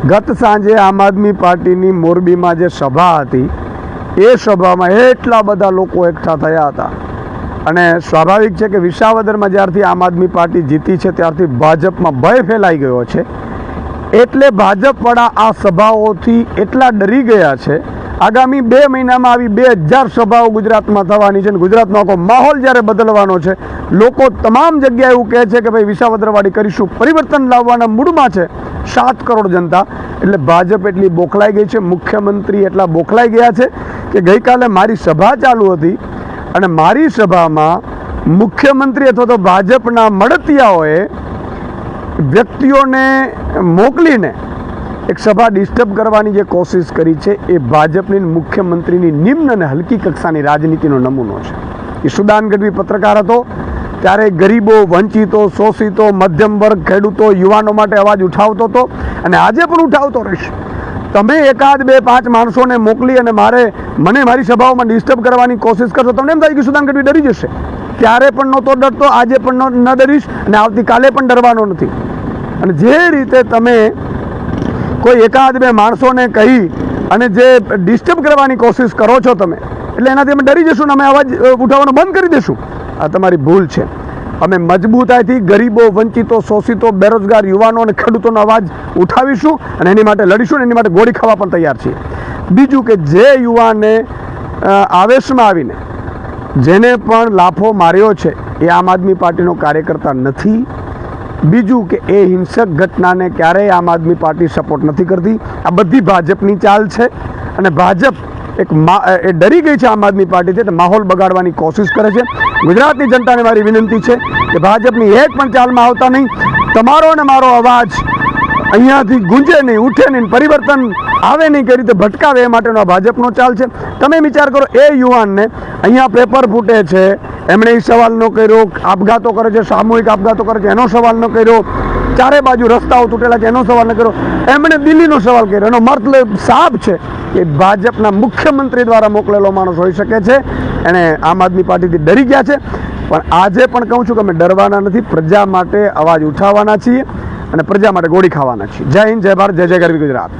ગત સાંજે આમ આદમી પાર્ટીની મોરબીમાં જે સભા હતી એ સભામાં એટલા બધા લોકો એકઠા થયા હતા અને સ્વાભાવિક છે કે વિસાવદરમાં જ્યારથી આમ આદમી પાર્ટી જીતી છે ત્યારથી ભાજપમાં ભય ફેલાઈ ગયો છે, એટલે ભાજપવાળા આ સભાઓથી એટલા ડરી ગયા છે. આગામી 2 મહિનામાં આવી 2000 સભાઓ ગુજરાતમાં થવાની છે અને ગુજરાતનો આખો માહોલ જ્યારે બદલવાનો છે. લોકો તમામ જગ્યાએ એવું કહે છે કે ભાઈ વિસાવદરવાળી કરીશું, પરિવર્તન લાવવાના મૂડમાં છે 7 કરોડ જનતા. એટલે ભાજપ એટલી બોખલાઈ ગઈ છે, મુખ્યમંત્રી એટલા બોખલાઈ ગયા છે કે ગઈકાલે મારી સભા ચાલુ હતી અને મારી સભામાં મુખ્યમંત્રી અથવા તો ભાજપના મળતિયાઓએ વ્યક્તિઓને મોકલીને એક સભા ડિસ્ટર્બ કરવાની જે કોશિશ કરી છે એ ભાજપની મુખ્યમંત્રીની નિમ્ન અને હલકી કક્ષાની રાજનીતિનો નમૂનો છે. ઈશુદાન ગઢવી પત્રકાર હતો ત્યારે ગરીબો, વંચિતો, શોષિતો, મધ્યમ વર્ગ, ખેડૂતો, યુવાનો માટે અવાજ ઉઠાવતો હતો અને આજે પણ ઉઠાવતો રહેશે. તમે 1, 2, 5 માણસોને મોકલી અને મને મારી સભાઓમાં ડિસ્ટર્બ કરવાની કોશિશ કરશો, તમને એમ થાય કે ઈશુદાન ગઢવી ડરી જશે. ત્યારે પણ નહોતો ડરતો, આજે પણ ન ડરીશ અને આવતીકાલે પણ ડરવાનો નથી. અને જે રીતે તમે કોઈ 1, 2 માણસોને કહી અને જે ડિસ્ટર્બ કરવાની કોશિશ કરો છો તમે, એટલે એનાથી અમે ડરી જશું ને અમે અવાજ ઉઠાવવાનો બંધ કરી દઈશું. આ તમારી ભૂલ છે. અમે મજબૂતાઈથી ગરીબો, વંચિતો, શોષિતો, બેરોજગાર યુવાનો અને ખેડૂતોનો અવાજ ઉઠાવીશું અને એની માટે લડીશું ને એની માટે ગોળી ખાવા પણ તૈયાર છીએ. બીજું કે જે યુવાને આવેશમાં આવીને જેને પણ લાફો માર્યો છે એ આમ આદમી પાર્ટીનો કાર્યકર્તા નથી. બીજું કે એ હિંસક ઘટનાને ક્યારેય આમ આદમી પાર્ટી સપોર્ટ નથી કરતી. આ બધી ભાજપની ચાલ છે અને ભાજપ એ ડરી ગઈ છે આમ આદમી પાર્ટીથી, એટલે માહોલ બગાડવાની કોશિશ કરે છે. ગુજરાતની જનતાને મારી વિનંતી છે કે ભાજપની એક પણ ચાલમાં આવતા નહીં. તમારો અને મારો અવાજ અહીંયાથી ગુંજે નહીં, ઉઠે નહીં, પરિવર્તન આવે નહીં, કઈ રીતે ભટકાવે એ માટેનો ભાજપનો ચાલ છે. તમે વિચાર કરો, એ યુવાનને અહીંયા પેપર ફૂટે છે, એમણે એ સવાલ ન કર્યો, આપઘાતો કરે છે, સામૂહિક આપઘાતો કરે છે એનો સવાલ ન કર્યો, ચારે બાજુ રસ્તાઓ તૂટેલા છે એનો સવાલ ન કર્યો, એમણે દિલ્હીનો સવાલ કર્યો. એનો મતલબ સાફ છે કે ભાજપના મુખ્યમંત્રી દ્વારા મોકલેલો માણસ હોઈ શકે છે. એણે આમ આદમી પાર્ટીથી ડરી ગયા છે. પણ આજે પણ કહું છું કે અમે ડરવાના નથી, પ્રજા માટે અવાજ ઉઠાવવાના છીએ અને પ્રજા માટે ગોળી ખાવાના છીએ. જય હિન્દ, જય ભારત, જય જય ગરવી ગુજરાત.